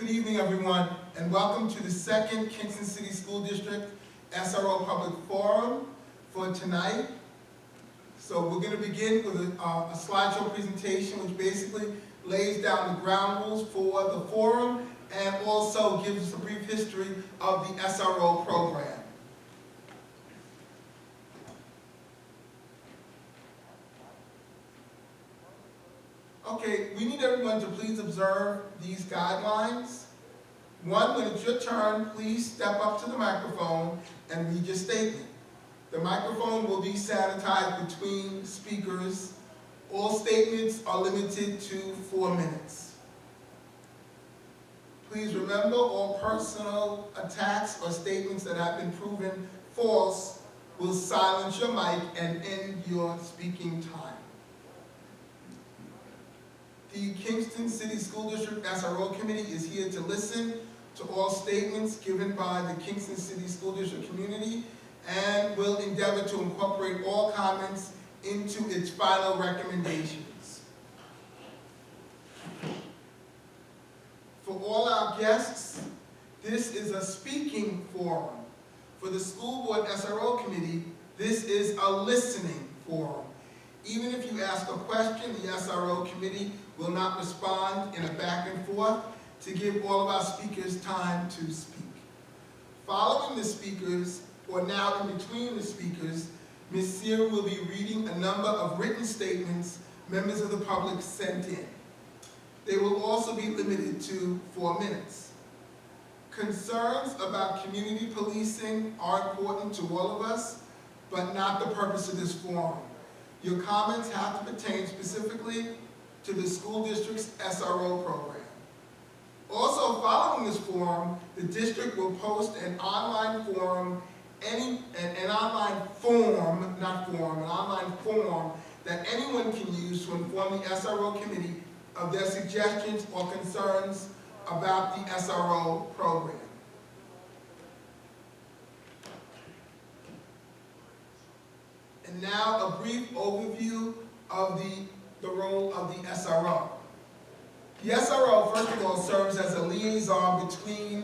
Good evening, everyone, and welcome to the second Kingston City School District SRO Public Forum for tonight. So we're going to begin with a slideshow presentation which basically lays down the ground rules for the forum and also gives us a brief history of the SRO program. Okay, we need everyone to please observe these guidelines. One, when it's your turn, please step up to the microphone and read your statement. The microphone will be sanitized between speakers. All statements are limited to 4 minutes. Please remember, all personal attacks or statements that have been proven false will silence your mic and end your speaking time. The Kingston City School District SRO Committee is here to listen to all statements given by the Kingston City School District community and will endeavor to incorporate all comments into its final recommendations. For all our guests, this is a speaking forum. For the School Board SRO Committee, this is a listening forum. Even if you ask a question, the SRO Committee will not respond in a back and forth to give all of our speakers time to speak. Following the speakers, or now in between the speakers, Ms. Sear will be reading a number of written statements members of the public sent in. They will also be limited to 4 minutes. Concerns about community policing are important to all of us, but not the purpose of this forum. Your comments have to pertain specifically to the school district's SRO program. Also, following this forum, the district will post an online form, an online form that anyone can use to inform the SRO committee of their suggestions or concerns about the SRO program. And now a brief overview of the role of the SRO. The SRO, first of all, serves as a liaison between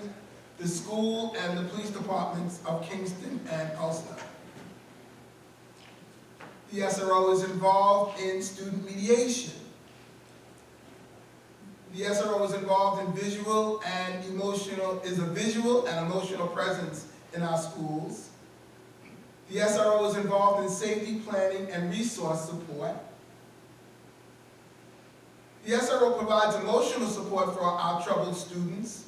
the school and the police departments of Kingston and Ulster. The SRO is involved in student mediation. The SRO is involved in visual and emotional presence in our schools. The SRO is involved in safety planning and resource support. The SRO provides emotional support for our troubled students.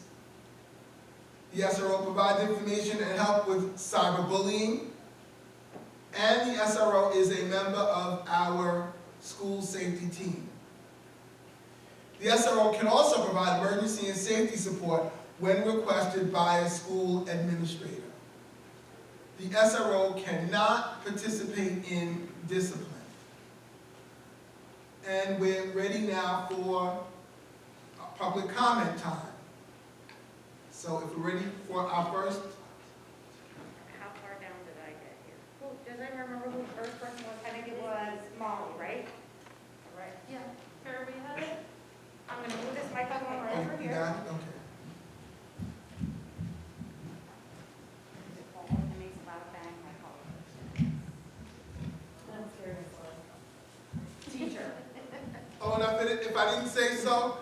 The SRO provides information and help with cyberbullying. And the SRO is a member of our school safety team. The SRO can also provide emergency and safety support when requested by a school administrator. The SRO cannot participate in discipline. And we're ready now for public comment time. So if we're ready for our first. How far down did I get here? Does anyone remember who the first person was? I think it was Molly, right? Right. Yeah. Where we had it? I'm going to move this microphone right over here. Yeah, okay. It makes a loud bang, I apologize. That's very slow. Teacher. Oh, and if I didn't say so,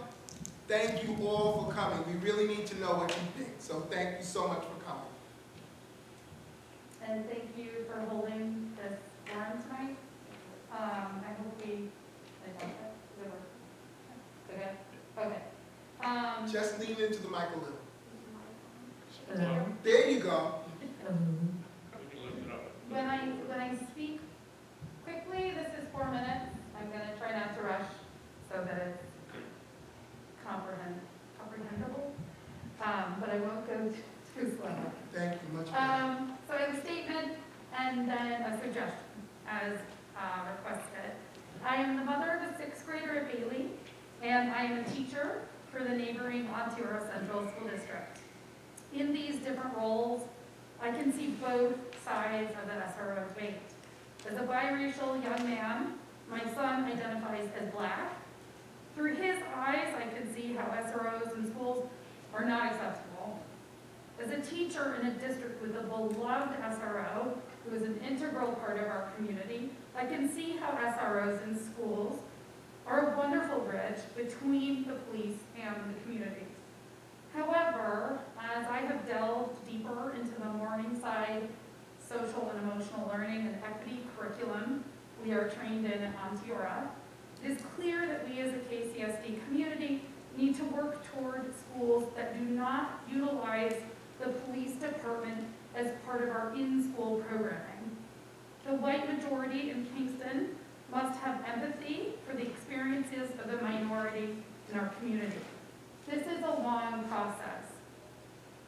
thank you all for coming. We really need to know what you think. So thank you so much for coming. And thank you for holding this forum tonight. I hope we, okay. Just lean into the mic a little. There you go. When I speak quickly, this is 4 minutes. I'm going to try not to rush so that it's comprehensible, but I won't go too slow. Thank you much. So I have a statement and then a suggestion as requested. I am the mother of a 6th grader at Bailey, and I am a teacher for the neighboring Ontario Central School District. In these different roles, I can see both sides of the SRO debate. As a biracial young man, my son identifies as Black. Through his eyes, I could see how SROs in schools are not acceptable. As a teacher in a district with a beloved SRO, who is an integral part of our community, I can see how SROs in schools are a wonderful bridge between the police and the community. However, as I have delved deeper into the Morningside social and emotional learning and equity curriculum we are trained in at Ontiora, it is clear that we as a KCSD community need to work toward schools that do not utilize the police department as part of our in-school programming. The white majority in Kingston must have empathy for the experiences of the minority in our community. This is a long process.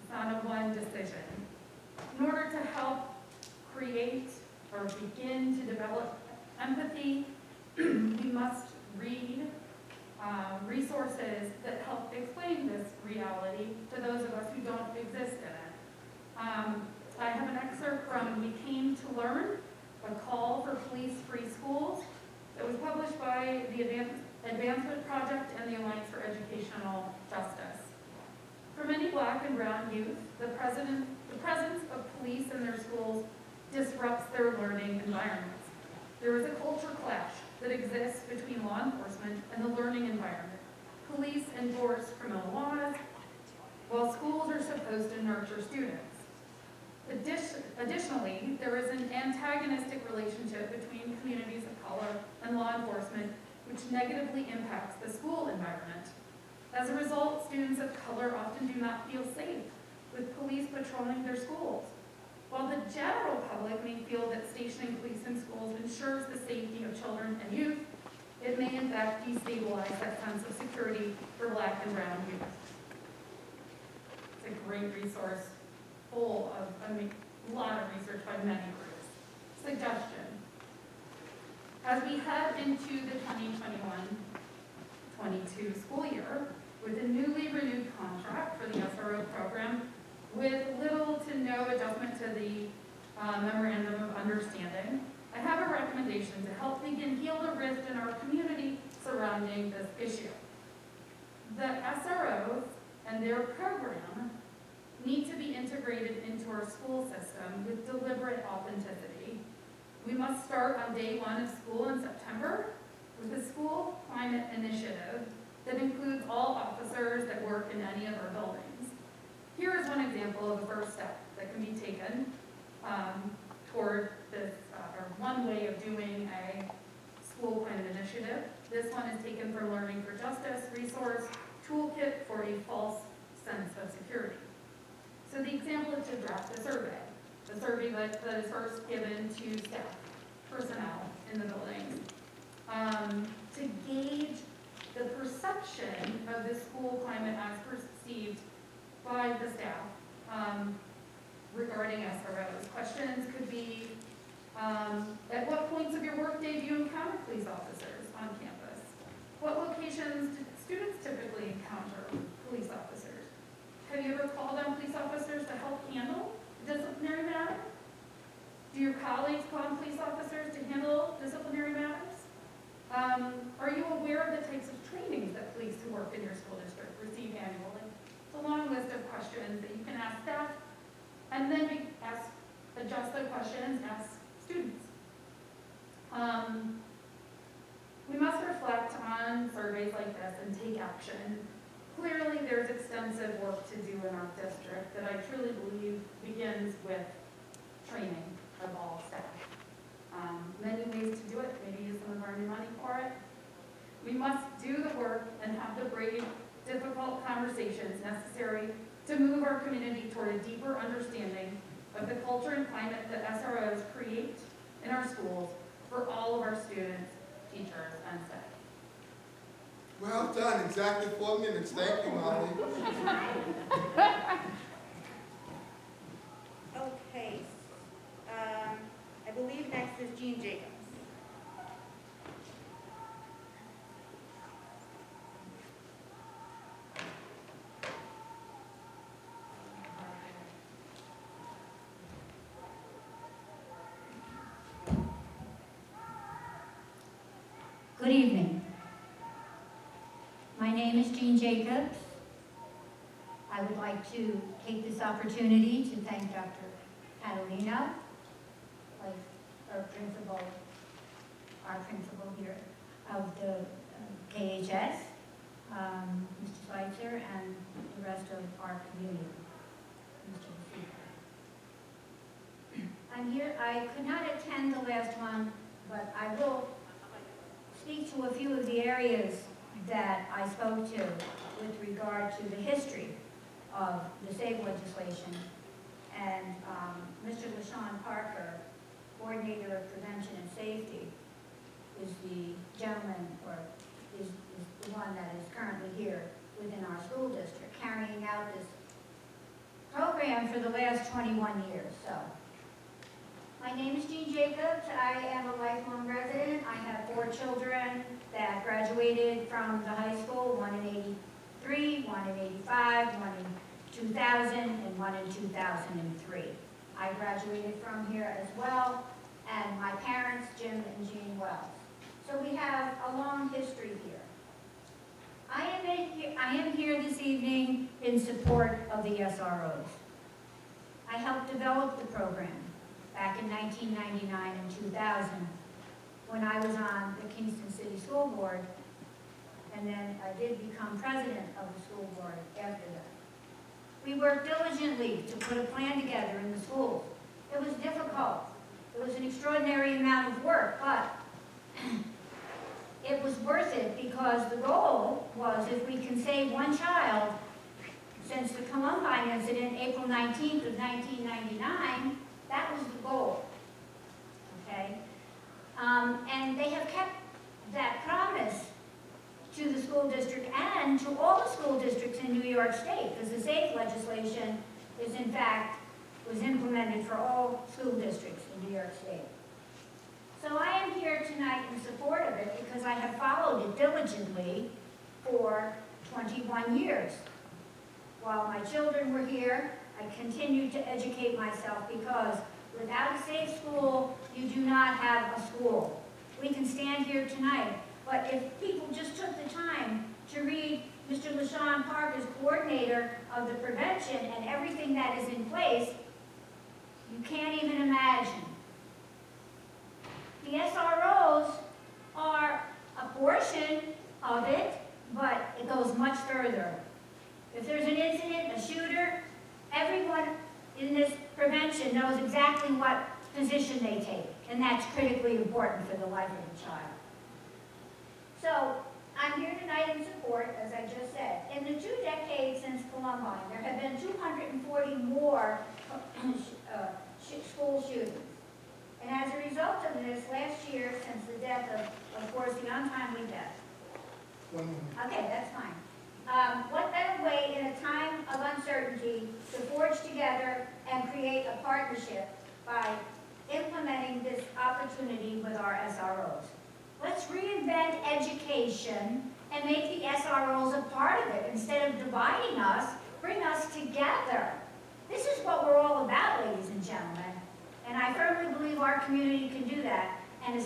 It's not a one decision. In order to help create or begin to develop empathy, we must read resources that help explain this reality to those of us who don't exist in it. I have an excerpt from We Came to Learn, a call for police-free schools, that was published by the Advancement Project and the Alliance for Educational Justice. For many Black and brown youth, the presence of police in their schools disrupts their learning environments. There is a culture clash that exists between law enforcement and the learning environment. Police enforce criminal laws, while schools are supposed to nurture students. Additionally, there is an antagonistic relationship between communities of color and law enforcement, which negatively impacts the school environment. As a result, students of color often do not feel safe with police patrolling their schools. While the general public may feel that stationing police in schools ensures the safety of children and youth, it may in fact destabilize that sense of security for Black and brown youth. It's a great resource full of a lot of research by many groups. Suggestion. As we head into the 2021-22 school year with a newly renewed contract for the SRO program with little to no adjustment to the Memorandum of Understanding, I have a recommendation to help begin heal the rift in our community surrounding this issue. The SROs and their program need to be integrated into our school system with deliberate authenticity. We must start on day one of school in September with a school climate initiative that includes all officers that work in any of our buildings. Here is one example of a first step that can be taken toward this, or one way of doing a school climate initiative. This one is taken from Learning for Justice resource, Toolkit for a False Sense of Security. So the example is to draft a survey that is first given to staff, personnel in the buildings, to gauge the perception of the school climate as perceived by the staff regarding SROs. Questions could be, at what points of your workday do you encounter police officers on campus? What locations do students typically encounter police officers? Have you ever called on police officers to help handle disciplinary matters? Do your colleagues call on police officers to handle disciplinary matters? Are you aware of the types of trainings that police who work in your school district receive annually? It's a long list of questions that you can ask staff, and then adjust the questions, ask students. We must reflect on surveys like this and take action. Clearly, there's extensive work to do in our district that I truly believe begins with training of all staff. Many ways to do it, maybe use some of our new money for it. We must do the work and have the brave, difficult conversations necessary to move our community toward a deeper understanding of the culture and climate that SROs create in our schools for all of our students, teachers, and staff. Well done, exactly 4 minutes. Thank you, Molly. Okay, I believe next is Jean Jacobs. Good evening. My name is Jean Jacobs. I would like to take this opportunity to thank Dr. Catalina, like our principal here of the KHS, Mr. Schweitzer, and the rest of our community, Mr. Vasika. I'm here, I could not attend the last one, but I will speak to a few of the areas that I spoke to with regard to the history of the SAVE legislation. And Mr. LaShawn Parker, Coordinator of Prevention and Safety, is the gentleman, or is the one that is currently here within our school district, carrying out this program for the last 21 years. So, my name is Jean Jacobs. I am a lifelong resident. I have 4 children that graduated from the high school, one in 83, one in 85, one in 2000, and one in 2003. I graduated from here as well, and my parents, Jim and Jean Wells. So we have a long history here. I am here this evening in support of the SROs. I helped develop the program back in 1999 and 2000 when I was on the Kingston City School Board, and then I did become president of the school board after that. We worked diligently to put a plan together in the schools. It was difficult. It was an extraordinary amount of work, but it was worth it because the goal was if we can save one child since the Columbine incident, April 19th of 1999, that was the goal, okay? And they have kept that promise to the school district and to all the school districts in New York State, because the SAFE legislation is in fact, was implemented for all school districts in New York State. So I am here tonight in support of it because I have followed it diligently for 21 years. While my children were here, I continued to educate myself because without a safe school, you do not have a school. We can stand here tonight, but if people just took the time to read Mr. LaShawn Parker's coordinator of the prevention and everything that is in place, you can't even imagine. The SROs are a portion of it, but it goes much further. If there's an incident, a shooter, everyone in this prevention knows exactly what position they take, and that's critically important for the life of a child. So, I'm here tonight in support, as I just said. In the 2 decades since Columbine, there have been 240 more school shootings. And as a result of this, last year, since the death of course, the untimely death. 1 minute. Okay, that's fine. What better way in a time of uncertainty to forge together and create a partnership by implementing this opportunity with our SROs? Let's reinvent education and make the SROs a part of it. Instead of dividing us, bring us together. This is what we're all about, ladies and gentlemen. And I firmly believe our community can do that, and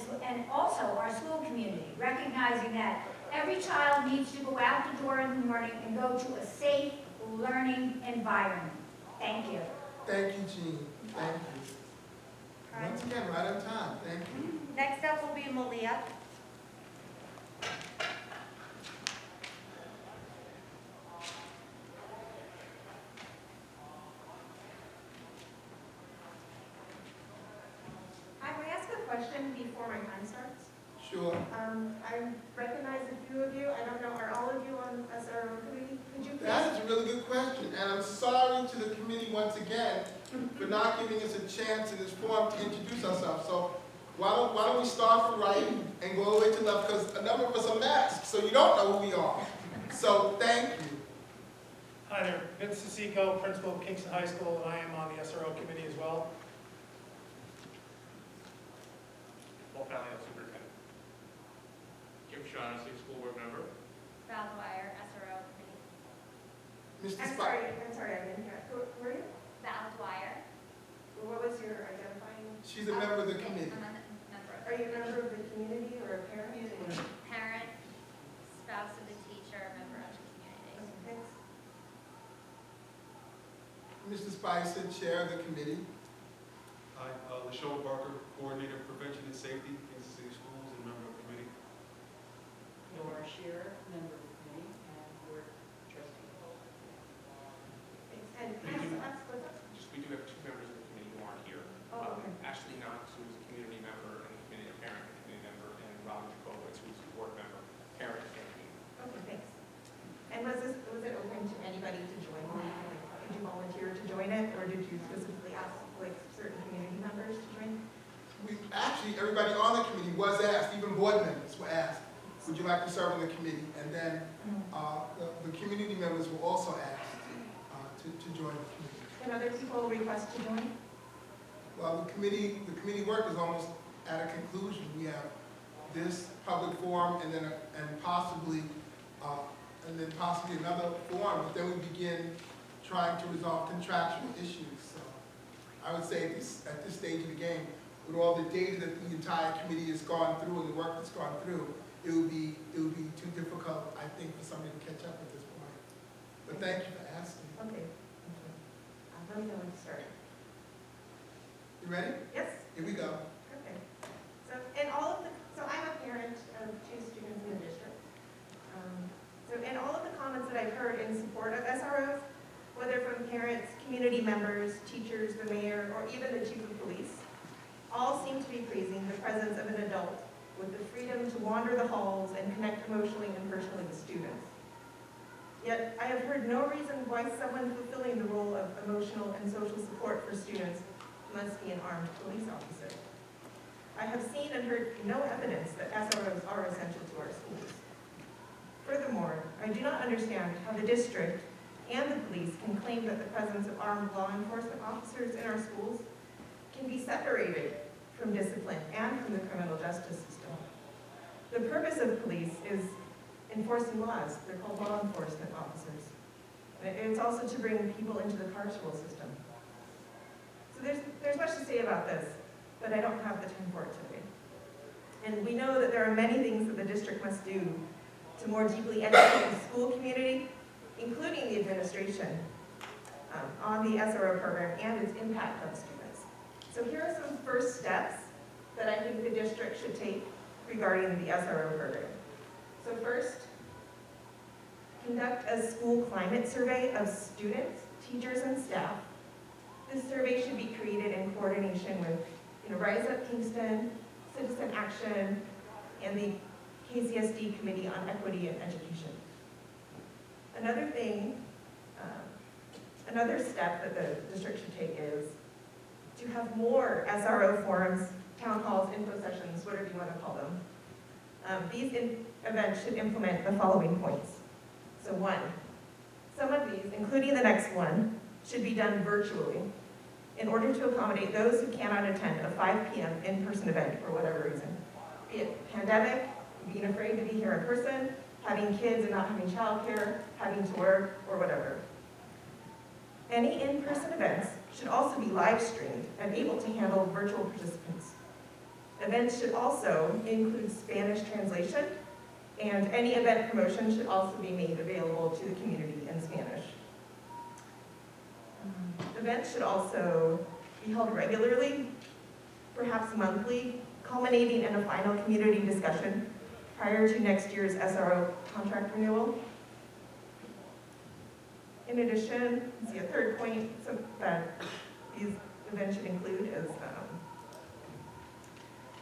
also our school community, recognizing that every child needs to go out the door in the morning and go to a safe learning environment. Thank you. Thank you, Jean. Thank you. Right. Once again, right on time. Thank you. Next up will be Malia. I will ask a question before my time starts. Sure. I recognize a few of you. I don't know, are all of you on SRO committee? Could you please? That is a really good question, and I'm sorry to the committee once again for not giving us a chance in this forum to introduce ourselves. So why don't we start from right and go all the way to left, because a number of us are masked, so you don't know who we are. So thank you. Hi there, Vince Cicico, principal of Kingston High School, and I am on the SRO committee as well. Paul Palio, superintendent. Jim Shaughnessy, school board member. Val Dwyer, SRO committee. Mr. I'm sorry, I didn't hear. Who were you? Val Dwyer. What was your identifying? She's a member of the committee. I'm a member of Are you a member of the community or a parent? parent, spouse of the teacher, member of the community. Thanks. Mr. Spicer, Chair of the committee. Hi, LaShawn Barker, Coordinator of Prevention and Safety, Kansas City Schools, and member of the committee. Nora Shearer, member of the committee, and board trustee. And can I ask what's up? Just, we do have two members of the committee who aren't here. Oh, okay. Ashley Knox, who is a community member and a committee, a parent and community member, and Robin Jacobowitz, who's a board member, parent and community. Okay, thanks. And was it open to anybody to join? Like, did you volunteer to join it, or did you specifically ask like certain community members to join? Actually, everybody on the committee was asked, even board members were asked, would you like to serve on the committee? And then the community members were also asked to join the committee. Can other people request to join? Well, the committee work is almost at a conclusion. We have this public forum and then possibly another forum, but then we begin trying to resolve contractual issues. So I would say at this stage of the game, with all the data that the entire committee has gone through and the work that's gone through, it would be too difficult, I think, for somebody to catch up at this point. But thank you for asking. Okay. Let me know when to start. You ready? Yes. Here we go. Okay. So I'm a parent of 2 students in the district. So in all of the comments that I've heard in support of SROs, whether from parents, community members, teachers, the mayor, or even the chief of police, all seem to be praising the presence of an adult with the freedom to wander the halls and connect emotionally and personally with students. Yet I have heard no reason why someone fulfilling the role of emotional and social support for students must be an armed police officer. I have seen and heard no evidence that SROs are essential to our schools. Furthermore, I do not understand how the district and the police can claim that the presence of armed law enforcement officers in our schools can be separated from discipline and from the criminal justice system. The purpose of police is enforcing laws. They're called law enforcement officers. It's also to bring people into the carceral system. So there's much to say about this, but I don't have the time for it today. And we know that there are many things that the district must do to more deeply educate the school community, including the administration, on the SRO program and its impact on students. So here are some first steps that I think the district should take regarding the SRO program. So first, conduct a school climate survey of students, teachers, and staff. This survey should be created in coordination with Rise Up Kingston, Citizen Action, and the KCSD Committee on Equity and Education. Another step that the district should take is to have more SRO forums, town halls, info sessions, whatever you want to call them. These events should implement the following points. So 1, some of these, including the next one, should be done virtually in order to accommodate those who cannot attend a 5 p.m. in-person event for whatever reason. Be it pandemic, being afraid to be here in person, having kids and not having childcare, having to work, or whatever. Any in-person events should also be live streamed and able to handle virtual participants. Events should also include Spanish translation, and any event promotion should also be made available to the community in Spanish. Events should also be held regularly, perhaps monthly, culminating in a final community discussion prior to next year's SRO contract renewal. In addition, a third point that these events should include is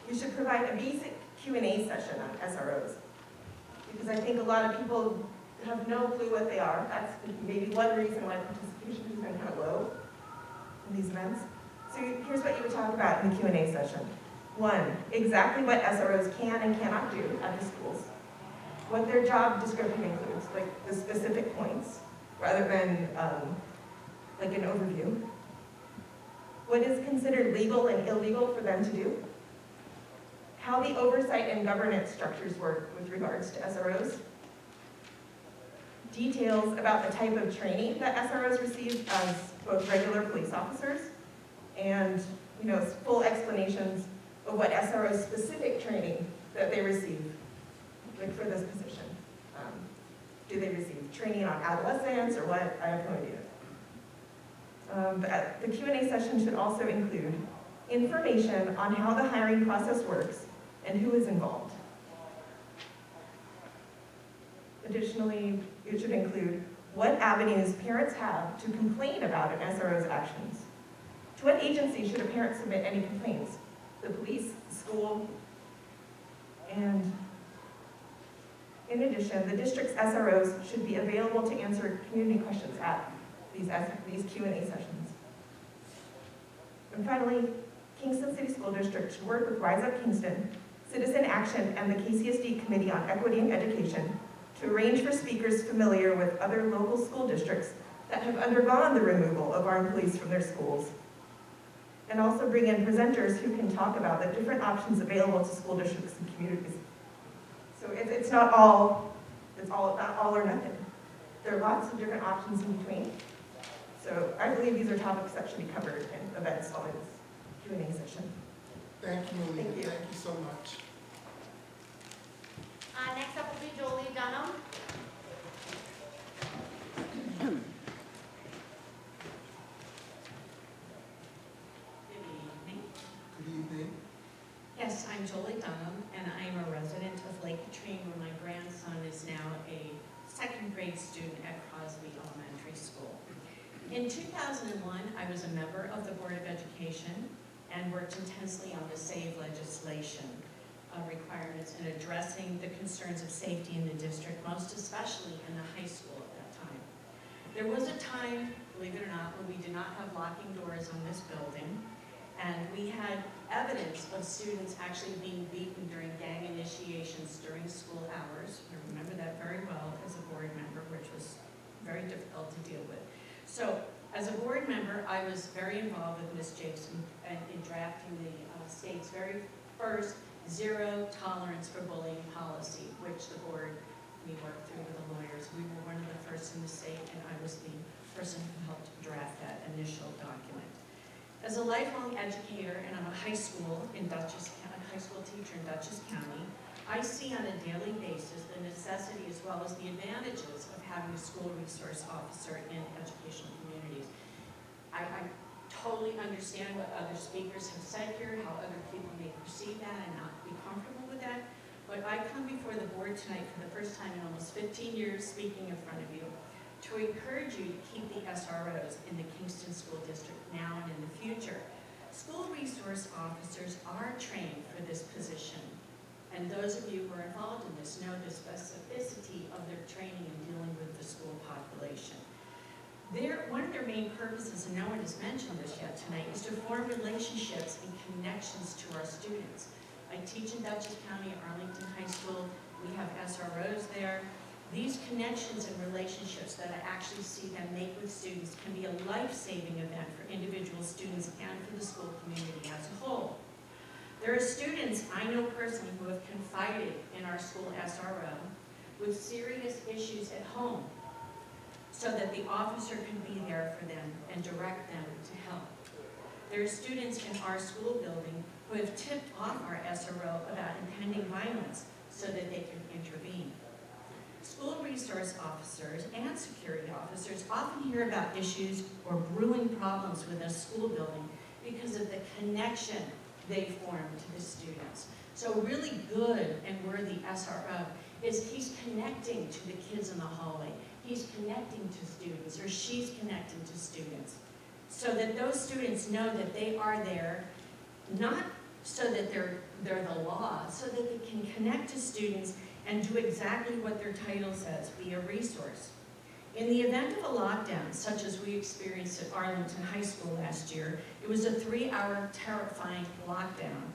you should provide a basic Q&A session on SROs, because I think a lot of people have no clue what they are. That's maybe one reason why participation has been kind of low in these events. So here's what you would talk about in the Q&A session. 1, exactly what SROs can and cannot do at the schools, what their job description includes, like the specific points, rather than like an overview. What is considered legal and illegal for them to do? How the oversight and governance structures work with regards to SROs. Details about the type of training that SROs receive as both regular police officers, and full explanations of what SRO specific training that they receive, like for this position. Do they receive training on adolescents or what? I have no idea. The Q&A session should also include information on how the hiring process works and who is involved. Additionally, it should include what avenues parents have to complain about an SRO's actions. To what agency should a parent submit any complaints? The police, the school, and in addition, the district's SROs should be available to answer community questions at these Q&A sessions. And finally, Kingston City School District should work with Rise Up Kingston, Citizen Action, and the KCSD Committee on Equity and Education to arrange for speakers familiar with other local school districts that have undergone the removal of armed police from their schools. And also bring in presenters who can talk about the different options available to school districts and communities. So it's not all or nothing. There are lots of different options in between. So I believe these are topics that should be covered in events on this Q&A session. Thank you, Malia. Thank you. Thank you so much. Next up will be Jolie Dunham. Good evening. Good evening. Yes, I'm Jolie Dunham, and I'm a resident of Lake Katrine, where my grandson is now a second grade student at Crosby Elementary School. In 2001, I was a member of the Board of Education and worked intensely on the SAVE legislation requirements and addressing the concerns of safety in the district, most especially in the high school at that time. There was a time, believe it or not, when we did not have locking doors on this building, and we had evidence of students actually being beaten during gang initiations during school hours. I remember that very well as a board member, which was very difficult to deal with. So as a board member, I was very involved with Ms. Jason in drafting the state's very first zero tolerance for bullying policy, which the board, we worked through with the lawyers. We were one of the first in the state, and I was the person who helped draft that initial document. As a lifelong educator, and I'm a high school teacher in Dutchess County, I see on a daily basis the necessity as well as the advantages of having a school resource officer in educational communities. I totally understand what other speakers have said here, how other people may perceive that and not be comfortable with that, but I come before the board tonight for the first time in almost 15 years speaking in front of you to encourage you to keep the SROs in the Kingston School District now and in the future. School resource officers are trained for this position, and those of you who are involved in this know the specificity of their training in dealing with the school population. One of their main purposes, and no one has mentioned this yet tonight, is to form relationships and connections to our students. I teach in Dutchess County, Arlington High School. We have SROs there. These connections and relationships that I actually see them make with students can be a life-saving event for individual students and for the school community as a whole. There are students I know personally who have confided in our school SRO with serious issues at home, so that the officer can be there for them and direct them to help. There are students in our school building who have tipped off our SRO about impending violence so that they can intervene. School resource officers and security officers often hear about issues or brewing problems with a school building because of the connection they form to the students. So really good and worthy SRO is he's connecting to the kids in the hallway. He's connecting to students, or she's connecting to students, so that those students know that they are there, not so that they're the law, so that they can connect to students and do exactly what their title says, be a resource. In the event of a lockdown, such as we experienced at Arlington High School last year, it was a 3-hour terrifying lockdown.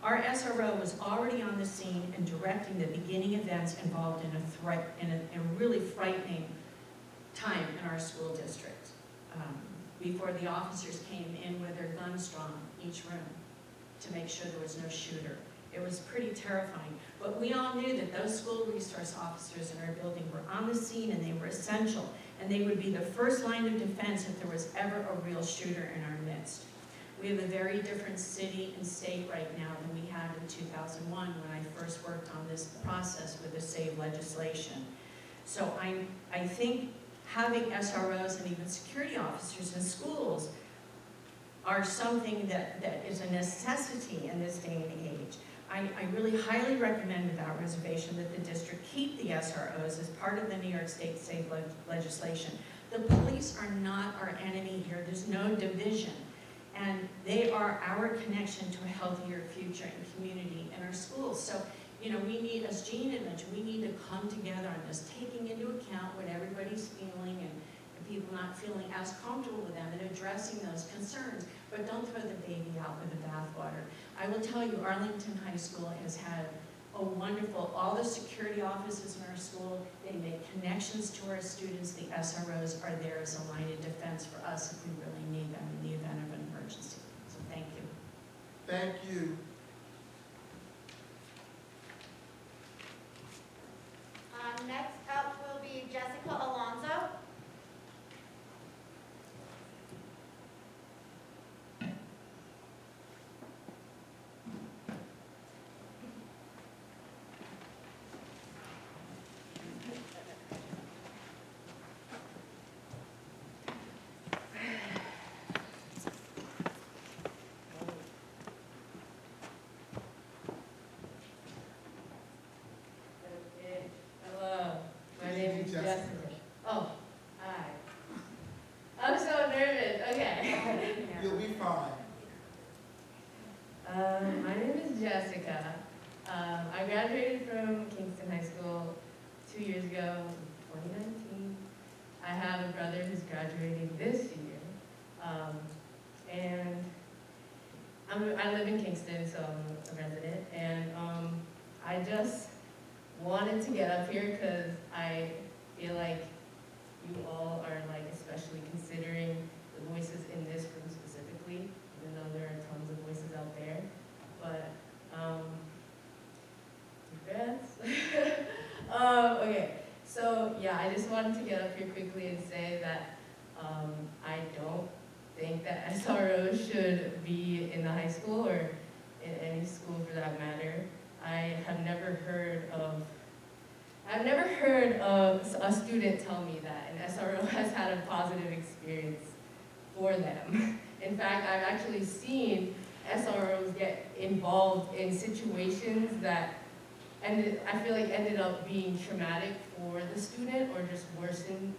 Our SRO was already on the scene and directing the beginning events involved in a really frightening time in our school district. Before the officers came in with their guns drawn in each room to make sure there was no shooter. It was pretty terrifying. But we all knew that those school resource officers in our building were on the scene and they were essential. And they would be the first line of defense if there was ever a real shooter in our midst. We have a very different city and state right now than we had in 2001 when I first worked on this process with the SAVE legislation. So I think having SROs and even security officers in schools are something that is a necessity in this day and age. I really highly recommend without reservation that the district keep the SROs as part of the New York State legislation. The police are not our enemy here. There's no division. And they are our connection to a healthier future and community in our schools. So, you know, we need, as Jean had mentioned, we need to come together on this, taking into account what everybody's feeling and people not feeling as comfortable with them and addressing those concerns. But don't throw the baby out with the bathwater. I will tell you, Arlington High School has had a wonderful, all the security officers in our school, they make connections to our students. The SROs are there as a line of defense for us if we really need them in the event of an emergency. So thank you. Thank you. Next up will be Jessica Alonso. Hello, my name is Jessica. Jessica. Oh, hi. I'm so nervous. Okay. You'll be fine. My name is Jessica. I graduated from Kingston High School 2 years ago, 2019. I have a brother who's graduating this year. And I live in Kingston, so I'm a resident. And I just wanted to get up here because I feel like you all are like especially considering the voices in this room specifically, even though there are tons of voices out there. But okay, so yeah, I just wanted to get up here quickly and say that I don't think that SROs should be in the high school or in any school for that matter. I've never heard of a student tell me that an SRO has had a positive experience for them. In fact, I've actually seen SROs get involved in situations that I feel like ended up being traumatic for the student or just worsen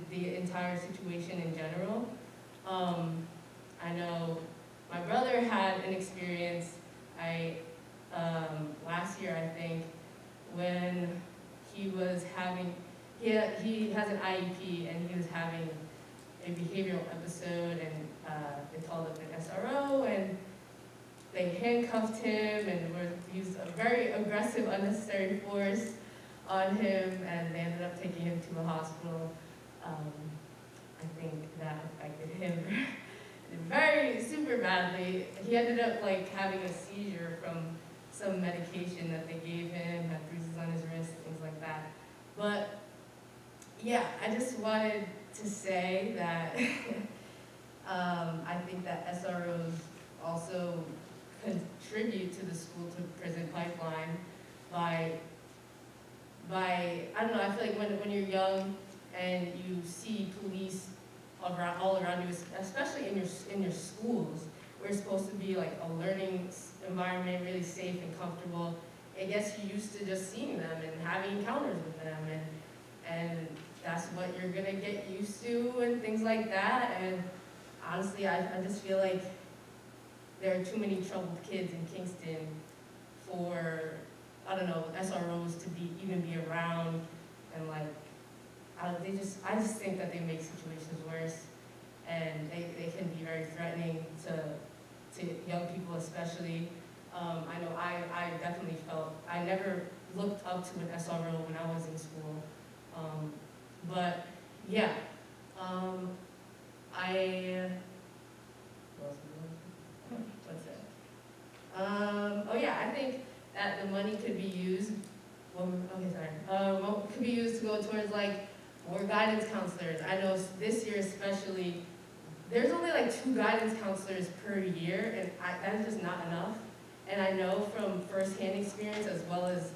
the entire situation in general. I know my brother had an experience last year, I think, when he was having, he has an IEP and he was having a behavioral episode and they called up an SRO and they handcuffed him and used a very aggressive, unnecessary force on him and they ended up taking him to a hospital. I think that affected him super badly. He ended up like having a seizure from some medication that they gave him, had bruises on his wrist, things like that. But yeah, I just wanted to say that I think that SROs also contribute to the school to prison pipeline by I don't know, I feel like when you're young and you see police all around you, especially in your schools, where it's supposed to be like a learning environment, really safe and comfortable, it gets you used to just seeing them and having encounters with them, and that's what you're gonna get used to and things like that. And honestly, I just feel like there are too many troubled kids in Kingston for, I don't know, SROs to even be around, and like, I just think that they make situations worse, and they can be very threatening to young people especially. I know I definitely felt, I never looked up to an SRO when I was in school, but yeah, what's that? Oh yeah, I think that the money could be used, could be used to go towards like more guidance counselors. I know this year especially, there's only like 2 guidance counselors per year, and that is just not enough. And I know from firsthand experience as well as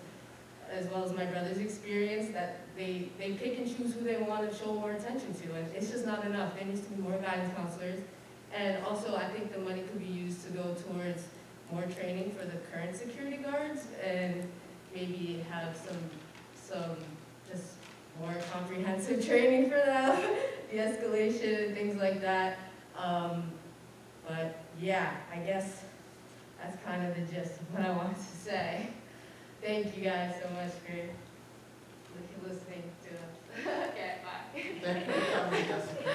as well as my brother's experience, that they pick and choose who they want to show more attention to, and it's just not enough. There needs to be more guidance counselors. And also, I think the money could be used to go towards more training for the current security guards, and maybe have some just more comprehensive training for them, de-escalation and things like that. But yeah, I guess that's kind of the gist of what I wanted to say. Thank you guys so much for listening to us. Okay, bye. Thank you for coming, Jessica.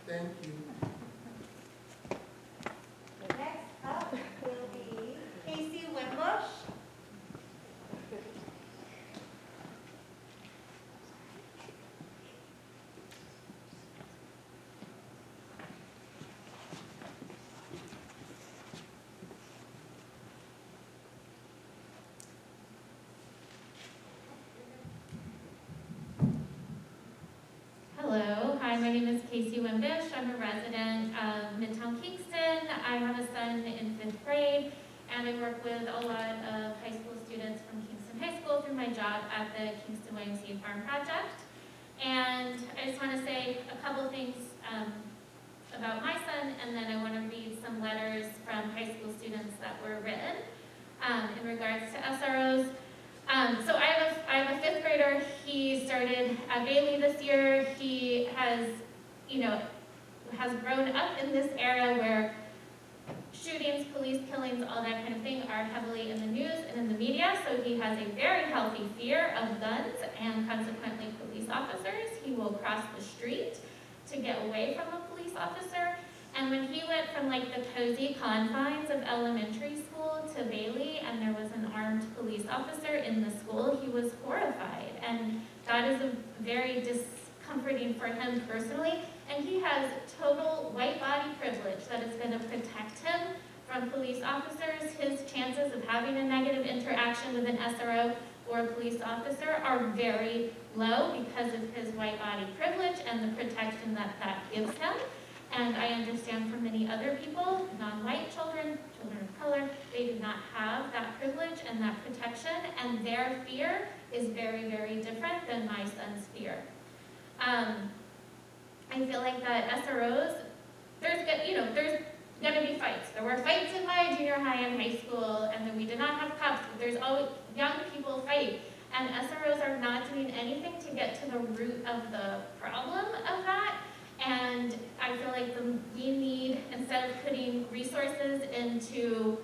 Thank you. Next up will be Casey Wimbush. Hello, hi, my name is Casey Wimbish. I'm a resident of Midtown Kingston. I have a son in 5th grade, and I work with a lot of high school students from Kingston High School through my job at the Kingston YMCA Farm Project. And I just want to say a couple things about my son, and then I want to read some letters from high school students that were written in regards to SROs. So I have a 5th grader. He started at Bailey this year. He has grown up in this era where shootings, police killings, all that kind of thing are heavily in the news and in the media. So he has a very healthy fear of guns and consequently police officers. He will cross the street to get away from a police officer. And when he went from like the cozy confines of elementary school to Bailey and there was an armed police officer in the school, he was horrified. And that is very discomforting for him personally. And he has total white body privilege that is going to protect him from police officers. His chances of having a negative interaction with an SRO or a police officer are very low because of his white body privilege and the protection that that gives him. And I understand for many other people, non-white children, children of color, they do not have that privilege and that protection, and their fear is very, very different than my son's fear. I feel like that SROs, there's gonna be fights. There were fights in my junior high and high school, and then we did not have cops, but there's always, young people fight. And SROs are not doing anything to get to the root of the problem of that. And I feel like we need, instead of putting resources into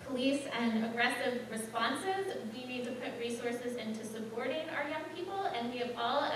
police and aggressive responses, we need to put resources into supporting our young people, and we have all, as